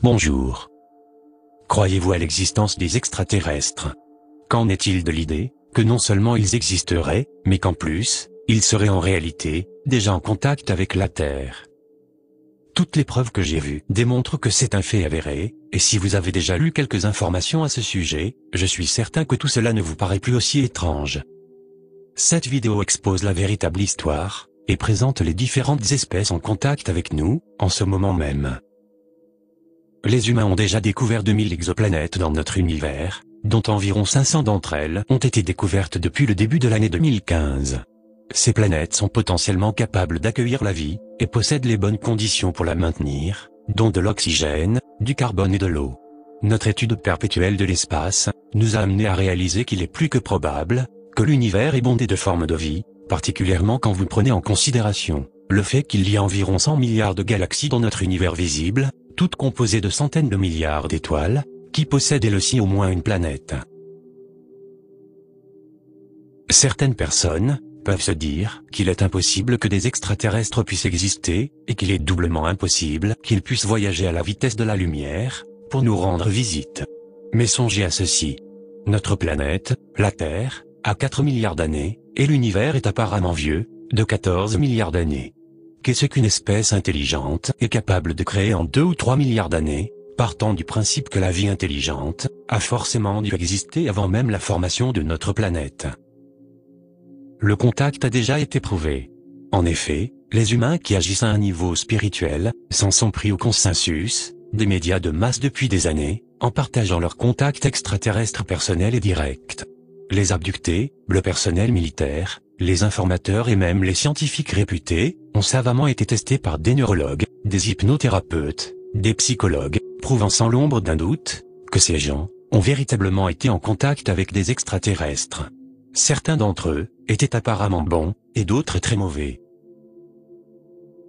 Bonjour. Croyez-vous à l'existence des extraterrestres? Qu'en est-il de l'idée que non seulement ils existeraient, mais qu'en plus, ils seraient en réalité déjà en contact avec la Terre? Toutes les preuves que j'ai vues démontrent que c'est un fait avéré, et si vous avez déjà lu quelques informations à ce sujet, je suis certain que tout cela ne vous paraît plus aussi étrange. Cette vidéo expose la véritable histoire, et présente les différentes espèces en contact avec nous, en ce moment même. Les humains ont déjà découvert 2000 exoplanètes dans notre univers, dont environ 500 d'entre elles ont été découvertes depuis le début de l'année 2015. Ces planètes sont potentiellement capables d'accueillir la vie, et possèdent les bonnes conditions pour la maintenir, dont de l'oxygène, du carbone et de l'eau. Notre étude perpétuelle de l'espace nous a amené à réaliser qu'il est plus que probable que l'univers est bondé de formes de vie, particulièrement quand vous prenez en considération le fait qu'il y a environ 100 milliards de galaxies dans notre univers visible, toutes composées de centaines de milliards d'étoiles, qui possèdent elles aussi au moins une planète. Certaines personnes peuvent se dire qu'il est impossible que des extraterrestres puissent exister, et qu'il est doublement impossible qu'ils puissent voyager à la vitesse de la lumière, pour nous rendre visite. Mais songez à ceci. Notre planète, la Terre, a 4 milliards d'années, et l'univers est apparemment vieux, de 14 milliards d'années. Qu'est-ce qu'une espèce intelligente est capable de créer en 2 ou 3 milliards d'années, partant du principe que la vie intelligente a forcément dû exister avant même la formation de notre planète? Le contact a déjà été prouvé. En effet, les humains qui agissent à un niveau spirituel s'en sont pris au consensus des médias de masse depuis des années, en partageant leurs contacts extraterrestres personnels et directs. Les abductés, le personnel militaire, les informateurs et même les scientifiques réputés ont savamment été testés par des neurologues, des hypnothérapeutes, des psychologues, prouvant sans l'ombre d'un doute que ces gens ont véritablement été en contact avec des extraterrestres. Certains d'entre eux étaient apparemment bons, et d'autres très mauvais.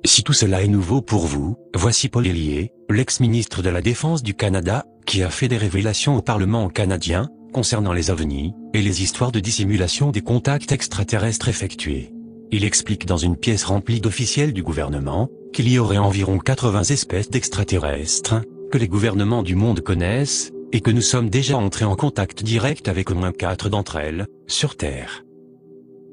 Si tout cela est nouveau pour vous, voici Paul Hellyer, l'ex-ministre de la Défense du Canada, qui a fait des révélations au Parlement canadien concernant les ovnis et les histoires de dissimulation des contacts extraterrestres effectués. Il explique dans une pièce remplie d'officiels du gouvernement qu'il y aurait environ 80 espèces d'extraterrestres que les gouvernements du monde connaissent, et que nous sommes déjà entrés en contact direct avec au moins 4 d'entre elles, sur Terre.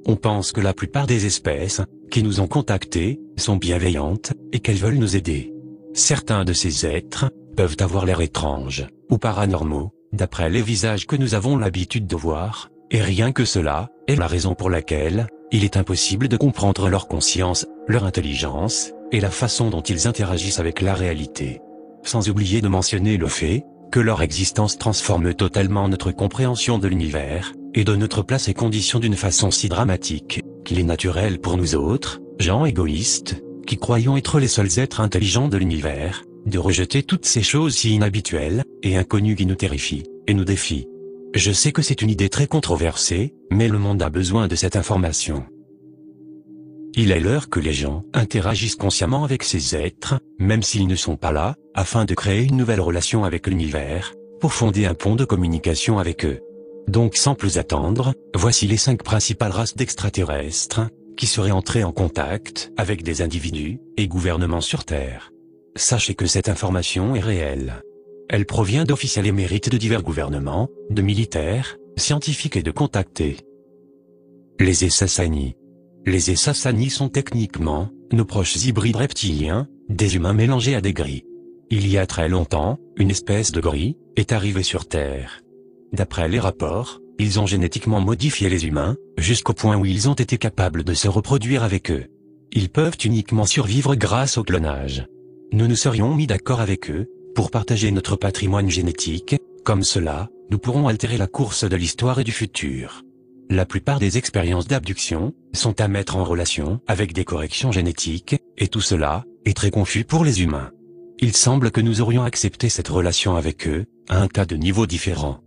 On pense que la plupart des espèces qui nous ont contactés sont bienveillantes, et qu'elles veulent nous aider. Certains de ces êtres peuvent avoir l'air étranges, ou paranormaux, d'après les visages que nous avons l'habitude de voir, et rien que cela est la raison pour laquelle il est impossible de comprendre leur conscience, leur intelligence, et la façon dont ils interagissent avec la réalité. Sans oublier de mentionner le fait que leur existence transforme totalement notre compréhension de l'univers, et de notre place et conditions d'une façon si dramatique, qu'il est naturel pour nous autres, gens égoïstes, qui croyons être les seuls êtres intelligents de l'univers, de rejeter toutes ces choses si inhabituelles et inconnues qui nous terrifient et nous défient. Je sais que c'est une idée très controversée, mais le monde a besoin de cette information. Il est l'heure que les gens interagissent consciemment avec ces êtres, même s'ils ne sont pas là, afin de créer une nouvelle relation avec l'univers, pour fonder un pont de communication avec eux. Donc sans plus attendre, voici les 5 principales races d'extraterrestres qui seraient entrées en contact avec des individus et gouvernements sur Terre. Sachez que cette information est réelle. Elle provient d'officiels émérites de divers gouvernements, de militaires, scientifiques et de contactés. Les Essassani. Les Essassani sont techniquement nos proches hybrides reptiliens, des humains mélangés à des gris. Il y a très longtemps, une espèce de gris est arrivée sur Terre. D'après les rapports, ils ont génétiquement modifié les humains, jusqu'au point où ils ont été capables de se reproduire avec eux. Ils peuvent uniquement survivre grâce au clonage. Nous nous serions mis d'accord avec eux pour partager notre patrimoine génétique, comme cela, nous pourrons altérer la course de l'histoire et du futur. La plupart des expériences d'abduction sont à mettre en relation avec des corrections génétiques, et tout cela est très confus pour les humains. Il semble que nous aurions accepté cette relation avec eux, à un tas de niveaux différents.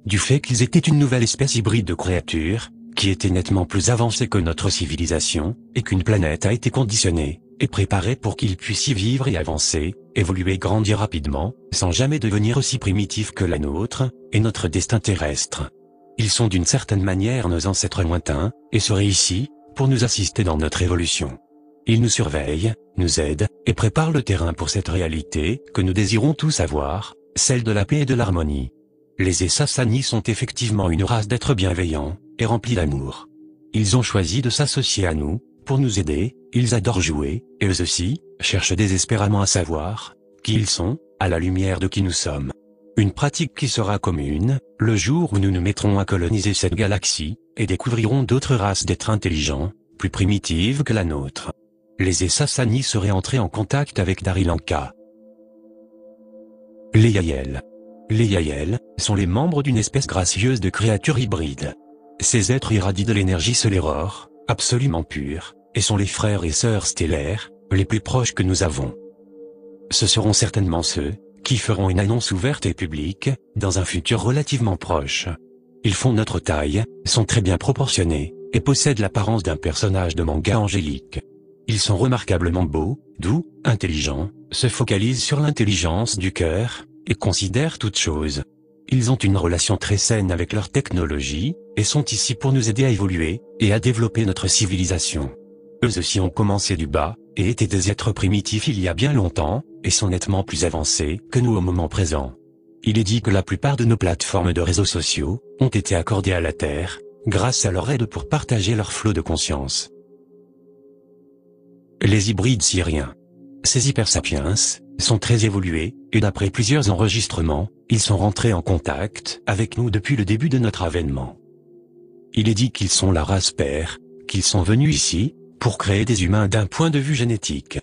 Du fait qu'ils étaient une nouvelle espèce hybride de créatures, qui était nettement plus avancée que notre civilisation, et qu'une planète a été conditionnée et préparée pour qu'ils puissent y vivre et avancer, évoluer et grandir rapidement, sans jamais devenir aussi primitifs que la nôtre, et notre destin terrestre. Ils sont d'une certaine manière nos ancêtres lointains, et seraient ici, pour nous assister dans notre évolution. Ils nous surveillent, nous aident, et préparent le terrain pour cette réalité que nous désirons tous avoir, celle de la paix et de l'harmonie. Les Essassani sont effectivement une race d'êtres bienveillants, et remplis d'amour. Ils ont choisi de s'associer à nous, pour nous aider, ils adorent jouer, et eux aussi, cherchent désespérément à savoir qui ils sont, à la lumière de qui nous sommes. Une pratique qui sera commune, le jour où nous nous mettrons à coloniser cette galaxie, et découvrirons d'autres races d'êtres intelligents, plus primitives que la nôtre. Les Essassani seraient entrés en contact avec Darilanka. Les Yael. Les Yael sont les membres d'une espèce gracieuse de créatures hybrides. Ces êtres irradient de l'énergie solaire, absolument pure, et sont les frères et sœurs stellaires, les plus proches que nous avons. Ce seront certainement ceux qui feront une annonce ouverte et publique, dans un futur relativement proche. Ils font notre taille, sont très bien proportionnés, et possèdent l'apparence d'un personnage de manga angélique. Ils sont remarquablement beaux, doux, intelligents, se focalisent sur l'intelligence du cœur, et considèrent toute chose. Ils ont une relation très saine avec leur technologie, et sont ici pour nous aider à évoluer, et à développer notre civilisation. Eux aussi ont commencé du bas, et étaient des êtres primitifs il y a bien longtemps, et sont nettement plus avancés que nous au moment présent. Il est dit que la plupart de nos plateformes de réseaux sociaux ont été accordées à la Terre, grâce à leur aide pour partager leur flot de conscience. Les hybrides syriens. Ces hypersapiens sont très évolués, et d'après plusieurs enregistrements, ils sont rentrés en contact avec nous depuis le début de notre avènement. Il est dit qu'ils sont la race père, qu'ils sont venus ici, pour créer des humains d'un point de vue génétique.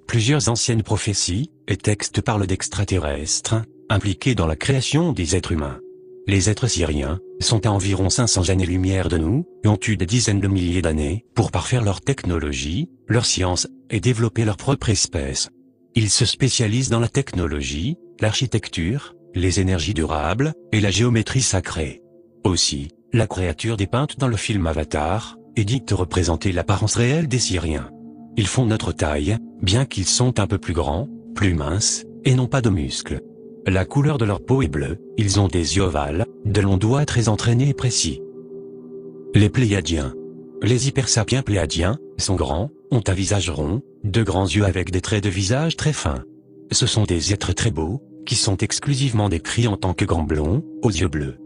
Plusieurs anciennes prophéties et textes parlent d'extraterrestres, impliqués dans la création des êtres humains. Les êtres syriens sont à environ 500 années-lumière de nous, et ont eu des dizaines de milliers d'années pour parfaire leur technologie, leur science, et développer leur propre espèce. Ils se spécialisent dans la technologie, l'architecture, les énergies durables, et la géométrie sacrée. Aussi, la créature dépeinte dans le film Avatar est dite représenter l'apparence réelle des Syriens. Ils font notre taille, bien qu'ils sont un peu plus grands, plus minces, et n'ont pas de muscles. La couleur de leur peau est bleue, ils ont des yeux ovales, de longs doigts très entraînés et précis. Les Pléiadiens. Les hypersapiens pléiadiens sont grands, ont un visage rond, de grands yeux avec des traits de visage très fins. Ce sont des êtres très beaux, qui sont exclusivement décrits en tant que grands blonds, aux yeux bleus.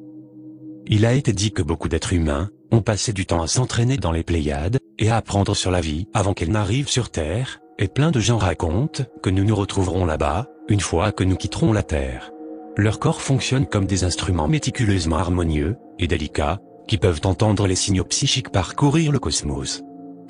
Il a été dit que beaucoup d'êtres humains ont passé du temps à s'entraîner dans les Pléiades, et à apprendre sur la vie avant qu'elle n'arrive sur Terre, et plein de gens racontent que nous nous retrouverons là-bas, une fois que nous quitterons la Terre. Leurs corps fonctionnent comme des instruments méticuleusement harmonieux et délicats, qui peuvent entendre les signaux psychiques parcourir le cosmos.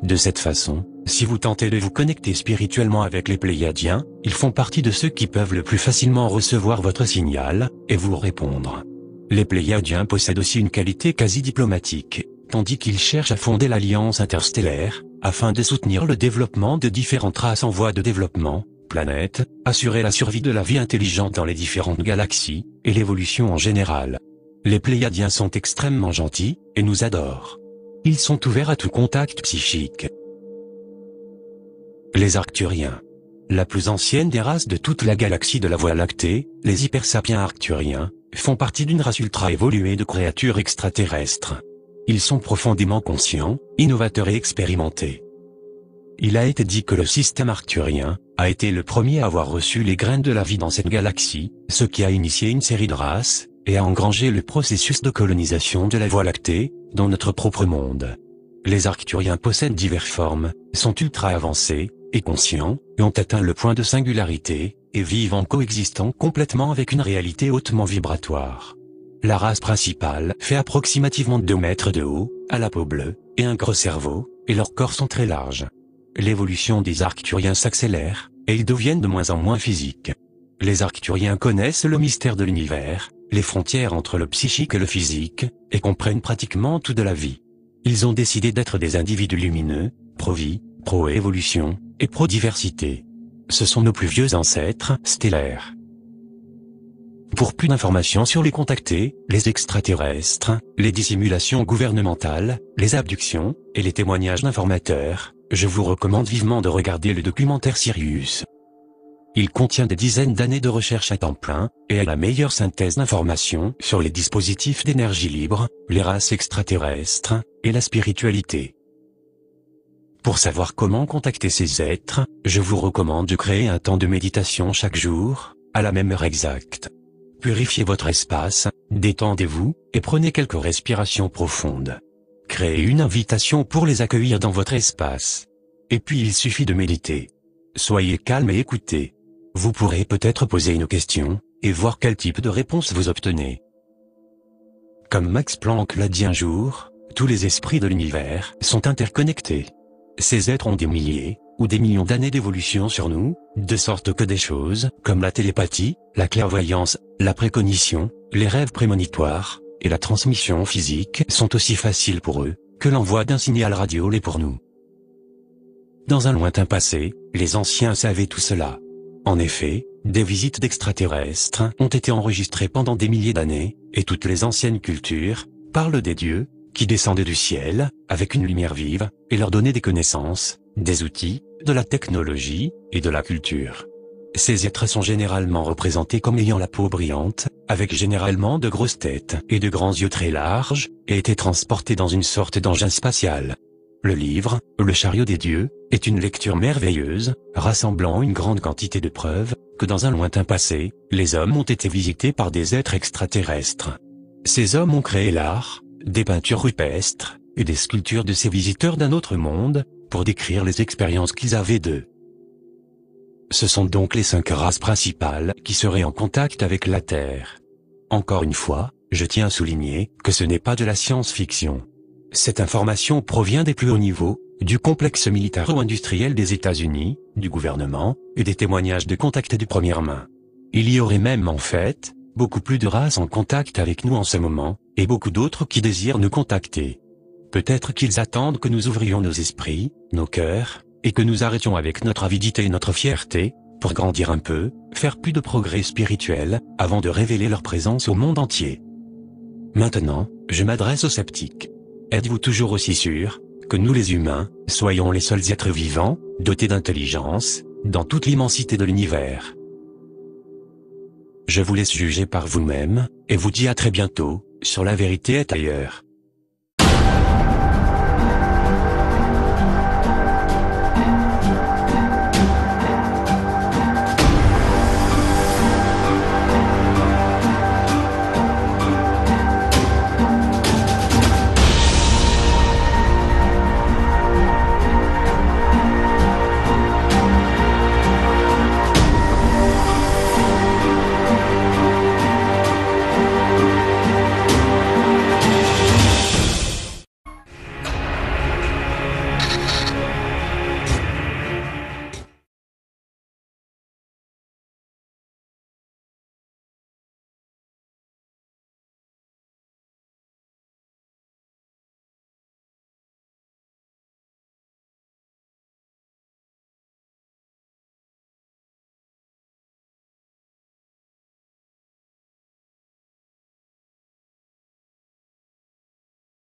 De cette façon, si vous tentez de vous connecter spirituellement avec les Pléiadiens, ils font partie de ceux qui peuvent le plus facilement recevoir votre signal, et vous répondre. Les Pléiadiens possèdent aussi une qualité quasi diplomatique, tandis qu'ils cherchent à fonder l'Alliance interstellaire, afin de soutenir le développement de différentes races en voie de développement, planètes, assurer la survie de la vie intelligente dans les différentes galaxies, et l'évolution en général. Les Pléiadiens sont extrêmement gentils, et nous adorent. Ils sont ouverts à tout contact psychique. Les Arcturiens. La plus ancienne des races de toute la galaxie de la Voie lactée, les hypersapiens arcturiens, font partie d'une race ultra évoluée de créatures extraterrestres. Ils sont profondément conscients, innovateurs et expérimentés. Il a été dit que le système arcturien a été le premier à avoir reçu les graines de la vie dans cette galaxie, ce qui a initié une série de races, et a engrangé le processus de colonisation de la Voie lactée, dans notre propre monde. Les Arcturiens possèdent diverses formes, sont ultra avancés, et conscients, et ont atteint le point de singularité, et vivent en coexistant complètement avec une réalité hautement vibratoire. La race principale fait approximativement 2 mètres de haut, a la peau bleue, et un gros cerveau, et leurs corps sont très larges. L'évolution des Arcturiens s'accélère, et ils deviennent de moins en moins physiques. Les Arcturiens connaissent le mystère de l'univers, les frontières entre le psychique et le physique, et comprennent pratiquement tout de la vie. Ils ont décidé d'être des individus lumineux, pro-vie, pro-évolution, et pro-diversité. Ce sont nos plus vieux ancêtres stellaires. Pour plus d'informations sur les contactés, les extraterrestres, les dissimulations gouvernementales, les abductions, et les témoignages d'informateurs, je vous recommande vivement de regarder le documentaire Sirius. Il contient des dizaines d'années de recherche à temps plein, et est la meilleure synthèse d'informations sur les dispositifs d'énergie libre, les races extraterrestres, et la spiritualité. Pour savoir comment contacter ces êtres, je vous recommande de créer un temps de méditation chaque jour, à la même heure exacte. Purifiez votre espace, détendez-vous, et prenez quelques respirations profondes. Créez une invitation pour les accueillir dans votre espace. Et puis il suffit de méditer. Soyez calme et écoutez. Vous pourrez peut-être poser une question, et voir quel type de réponse vous obtenez. Comme Max Planck l'a dit un jour, tous les esprits de l'univers sont interconnectés. Ces êtres ont des milliers, ou des millions d'années d'évolution sur nous, de sorte que des choses, comme la télépathie, la clairvoyance, la précognition, les rêves prémonitoires, et la transmission physique sont aussi faciles pour eux, que l'envoi d'un signal radio l'est pour nous. Dans un lointain passé, les anciens savaient tout cela. En effet, des visites d'extraterrestres ont été enregistrées pendant des milliers d'années, et toutes les anciennes cultures parlent des dieux, qui descendaient du ciel, avec une lumière vive, et leur donnaient des connaissances, des outils, de la technologie, et de la culture. Ces êtres sont généralement représentés comme ayant la peau brillante, avec généralement de grosses têtes et de grands yeux très larges, et étaient transportés dans une sorte d'engin spatial. Le livre, Le chariot des dieux, est une lecture merveilleuse, rassemblant une grande quantité de preuves, que dans un lointain passé, les hommes ont été visités par des êtres extraterrestres. Ces hommes ont créé l'art, des peintures rupestres, et des sculptures de ces visiteurs d'un autre monde, pour décrire les expériences qu'ils avaient d'eux. Ce sont donc les 5 races principales qui seraient en contact avec la Terre. Encore une fois, je tiens à souligner que ce n'est pas de la science-fiction. Cette information provient des plus hauts niveaux, du complexe militaro-industriel des États-Unis, du gouvernement, et des témoignages de contact de première main. Il y aurait même en fait, beaucoup plus de races en contact avec nous en ce moment, et beaucoup d'autres qui désirent nous contacter. Peut-être qu'ils attendent que nous ouvrions nos esprits, nos cœurs, et que nous arrêtions avec notre avidité et notre fierté, pour grandir un peu, faire plus de progrès spirituels, avant de révéler leur présence au monde entier. Maintenant, je m'adresse aux sceptiques. Êtes-vous toujours aussi sûrs que nous les humains, soyons les seuls êtres vivants, dotés d'intelligence, dans toute l'immensité de l'univers? Je vous laisse juger par vous-même, et vous dis à très bientôt, sur La Vérité est ailleurs.